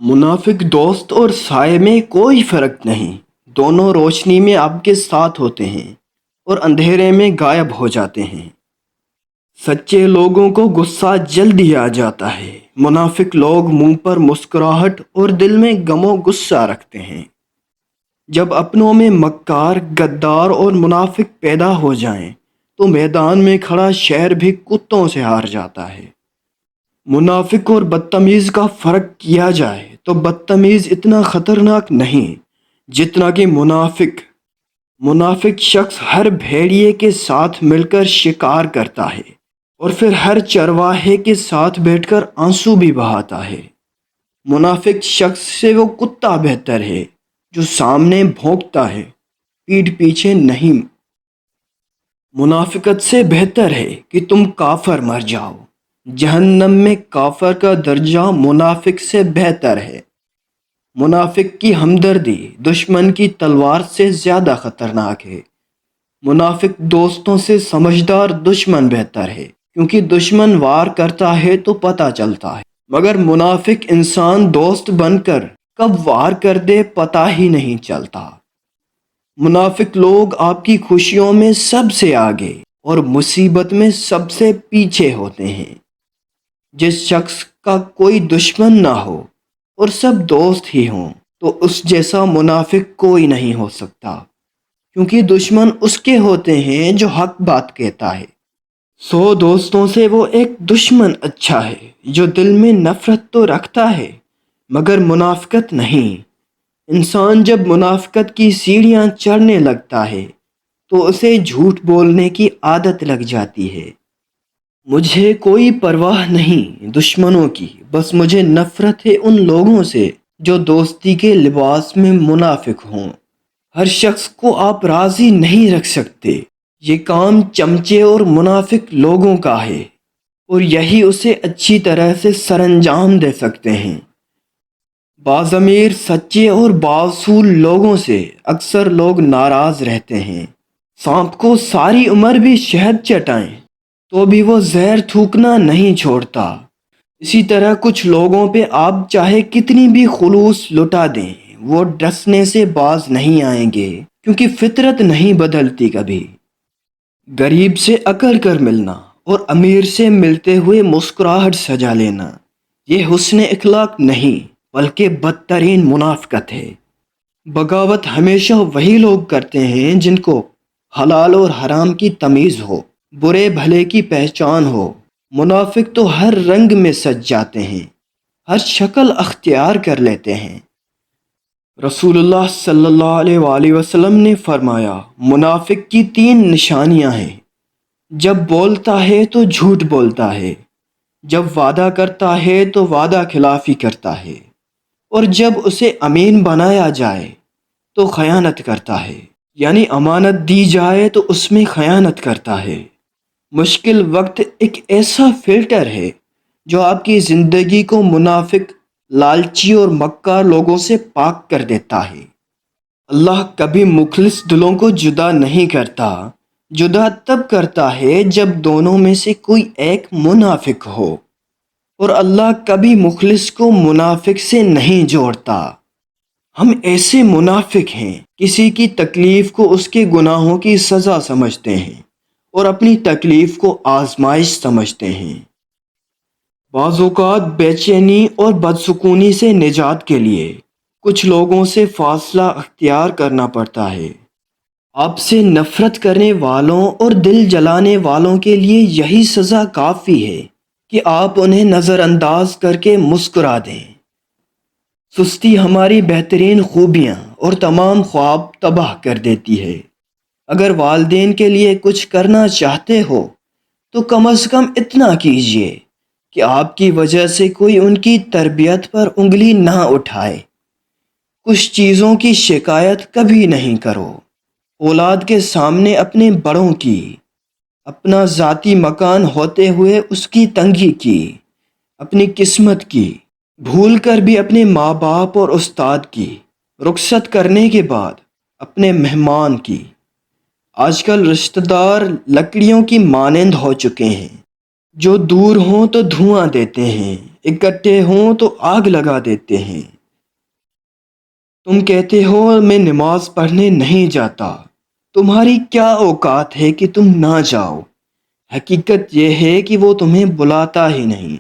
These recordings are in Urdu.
منافق دوست اور سائے میں کوئی فرق نہیں، دونوں روشنی میں آپ کے ساتھ ہوتے ہیں اور اندھیرے میں غائب ہو جاتے ہیں۔ سچے لوگوں کو غصہ جلدی آ جاتا ہے، منافق لوگ منہ پر مسکراہٹ اور دل میں غم و غصہ رکھتے ہیں۔ جب اپنوں میں مکار، غدار اور منافق پیدا ہو جائیں تو میدان میں کھڑا شیر بھی کتوں سے ہار جاتا ہے۔ منافق اور بدتمیز کا فرق کیا جائے تو بدتمیز اتنا خطرناک نہیں جتنا کہ منافق شخص ہر بھیڑیے کے ساتھ مل کر شکار کرتا ہے اور پھر ہر چرواہے کے ساتھ بیٹھ کر آنسو بھی بہاتا ہے۔ منافق شخص سے وہ کتا بہتر ہے جو سامنے بھونکتا ہے، پیٹھ پیچھے نہیں۔ منافقت سے بہتر ہے کہ تم کافر مر جاؤ، جہنم میں کافر کا درجہ منافق سے بہتر ہے۔ منافق کی ہمدردی دشمن کی تلوار سے زیادہ خطرناک ہے۔ منافق دوستوں سے سمجھدار دشمن بہتر ہے، کیونکہ دشمن وار کرتا ہے تو پتہ چلتا ہے، مگر منافق انسان دوست بن کر کب وار کر دے پتہ ہی نہیں چلتا۔ منافق لوگ آپ کی خوشیوں میں سب سے آگے اور مصیبت میں سب سے پیچھے ہوتے ہیں۔ جس شخص کا کوئی دشمن نہ ہو اور سب دوست ہی ہوں تو اس جیسا منافق کوئی نہیں ہو سکتا، کیونکہ دشمن اس کے ہوتے ہیں جو حق بات کہتا ہے۔ 100 دوستوں سے وہ ایک دشمن اچھا ہے جو دل میں نفرت تو رکھتا ہے مگر منافقت نہیں۔ انسان جب منافقت کی سیڑھیاں چڑھنے لگتا ہے تو اسے جھوٹ بولنے کی عادت لگ جاتی ہے۔ مجھے کوئی پرواہ نہیں دشمنوں کی، بس مجھے نفرت ہے ان لوگوں سے جو دوستی کے لباس میں منافق ہوں۔ ہر شخص کو آپ راضی نہیں رکھ سکتے، یہ کام چمچے اور منافق لوگوں کا ہے اور یہی اسے اچھی طرح سے سرانجام دے سکتے ہیں۔ باضمیر سچے اور باصول لوگوں سے اکثر لوگ ناراض رہتے ہیں۔ سانپ کو ساری عمر بھی شہد چٹائیں تو بھی وہ زہر تھوکنا نہیں چھوڑتا۔ اسی طرح کچھ لوگوں پہ آپ چاہے کتنی بھی خلوص لٹا دیں، وہ ڈسنے سے باز نہیں آئیں گے، کیونکہ فطرت نہیں بدلتی کبھی۔ غریب سے اکڑ کر ملنا اور امیر سے ملتے ہوئے مسکراہٹ سجا لینا، یہ حسن اخلاق نہیں بلکہ بدترین منافقت ہے۔ بغاوت ہمیشہ وہی لوگ کرتے ہیں جن کو حلال اور حرام کی تمیز ہو، برے بھلے کی پہچان ہو۔ منافق تو ہر رنگ میں سج جاتے ہیں، ہر شکل اختیار کر لیتے ہیں۔ رسول اللہ صلی اللہ علیہ وآلہ وسلم نے فرمایا، منافق کی 3 نشانیاں ہیں۔ جب بولتا ہے تو جھوٹ بولتا ہے، جب وعدہ کرتا ہے تو وعدہ خلافی کرتا ہے، اور جب اسے امین بنایا جائے تو خیانت کرتا ہے، یعنی امانت دی جائے تو اس میں خیانت کرتا ہے۔ مشکل وقت ایک ایسا فلٹر ہے جو آپ کی زندگی کو منافق، لالچی اور مکار لوگوں سے پاک کر دیتا ہے۔ اللہ کبھی مخلص دلوں کو جدا نہیں کرتا، جدا تب کرتا ہے جب دونوں میں سے کوئی ایک منافق ہو، اور اللہ کبھی مخلص کو منافق سے نہیں جوڑتا۔ ہم ایسے منافق ہیں، کسی کی تکلیف کو اس کے گناہوں کی سزا سمجھتے ہیں اور اپنی تکلیف کو آزمائش سمجھتے ہیں۔ بعض اوقات بے چینی اور بدسکونی سے نجات کے لیے کچھ لوگوں سے فاصلہ اختیار کرنا پڑتا ہے۔ آپ سے نفرت کرنے والوں اور دل جلانے والوں کے لیے یہی سزا کافی ہے کہ آپ انہیں نظر انداز کر کے مسکرا دیں۔ سستی ہماری بہترین خوبیاں اور تمام خواب تباہ کر دیتی ہے۔ اگر والدین کے لیے کچھ کرنا چاہتے ہو تو کم از کم اتنا کیجیے کہ آپ کی وجہ سے کوئی ان کی تربیت پر انگلی نہ اٹھائے۔ کچھ چیزوں کی شکایت کبھی نہیں کرو، اولاد کے سامنے اپنے بڑوں کی، اپنا ذاتی مکان ہوتے ہوئے اس کی تنگی کی، اپنی قسمت کی، بھول کر بھی اپنے ماں باپ اور استاد کی، رخصت کرنے کے بعد اپنے مہمان کی۔ آج کل رشتہ دار لکڑیوں کی مانند ہو چکے ہیں، جو دور ہوں تو دھواں دیتے ہیں، اکٹھے ہوں تو آگ لگا دیتے ہیں۔ تم کہتے ہو میں نماز پڑھنے نہیں جاتا، تمہاری کیا اوقات ہے کہ تم نہ جاؤ؟ حقیقت یہ ہے کہ وہ تمہیں بلاتا ہی نہیں۔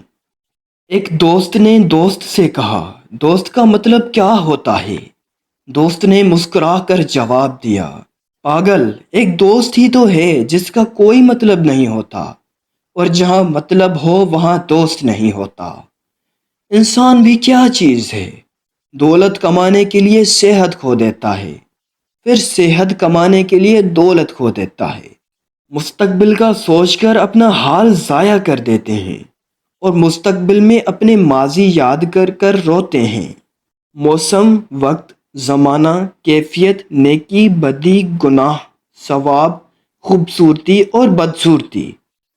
ایک دوست نے دوست سے کہا، دوست کا مطلب کیا ہوتا ہے؟ دوست نے مسکرا کر جواب دیا، پاگل، ایک دوست ہی تو ہے جس کا کوئی مطلب نہیں ہوتا، اور جہاں مطلب ہو وہاں دوست نہیں ہوتا۔ انسان بھی کیا چیز ہے؟ دولت کمانے کے لیے صحت کھو دیتا ہے، پھر صحت کمانے کے لیے دولت کھو دیتا ہے۔ مستقبل کا سوچ کر اپنا حال ضائع کر دیتے ہیں، اور مستقبل میں اپنے ماضی یاد کر کر روتے ہیں۔ موسم، وقت، زمانہ، کیفیت، نیکی، بدی، گناہ، ثواب، خوبصورتی اور بدصورتی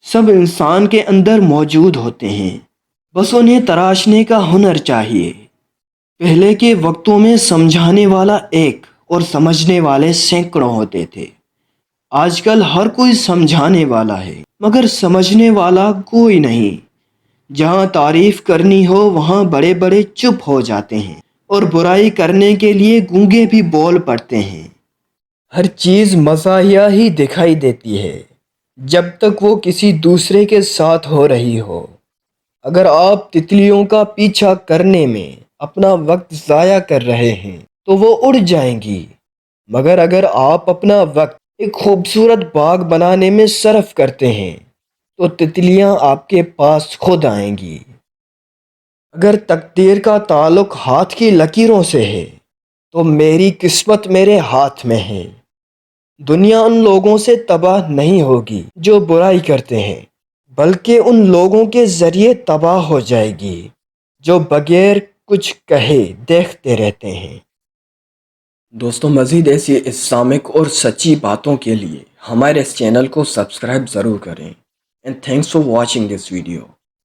سب انسان کے اندر موجود ہوتے ہیں، بس انہیں تراشنے کا ہنر چاہیے۔ پہلے کے وقتوں میں سمجھانے والا ایک اور سمجھنے والے سینکڑوں ہوتے تھے۔ آج کل ہر کوئی سمجھانے والا ہے مگر سمجھنے والا کوئی نہیں۔ جہاں تعریف کرنی ہو وہاں بڑے بڑے چپ ہو جاتے ہیں، اور برائی کرنے کے لیے گونگے بھی بول پڑتے ہیں۔ ہر چیز مزاحیہ ہی دکھائی دیتی ہے جب تک وہ کسی دوسرے کے ساتھ ہو رہی ہو۔ اگر آپ تتلیوں کا پیچھا کرنے میں اپنا وقت ضائع کر رہے ہیں تو وہ اڑ جائیں گی، مگر اگر آپ اپنا وقت ایک خوبصورت باغ بنانے میں صرف کرتے ہیں تو تتلیاں آپ کے پاس خود آئیں گی۔ اگر تقدیر کا تعلق ہاتھ کی لکیروں سے ہے تو میری قسمت میرے ہاتھ میں ہے۔ دنیا ان لوگوں سے تباہ نہیں ہوگی جو برائی کرتے ہیں، بلکہ ان لوگوں کے ذریعے تباہ ہو جائے گی جو بغیر کچھ کہے دیکھتے رہتے ہیں۔ دوستوں، مزید ایسی اسلامک اور سچی باتوں کے لیے ہمارے اس چینل کو سبسکرائب ضرور کریں۔ And thanks for watching this video.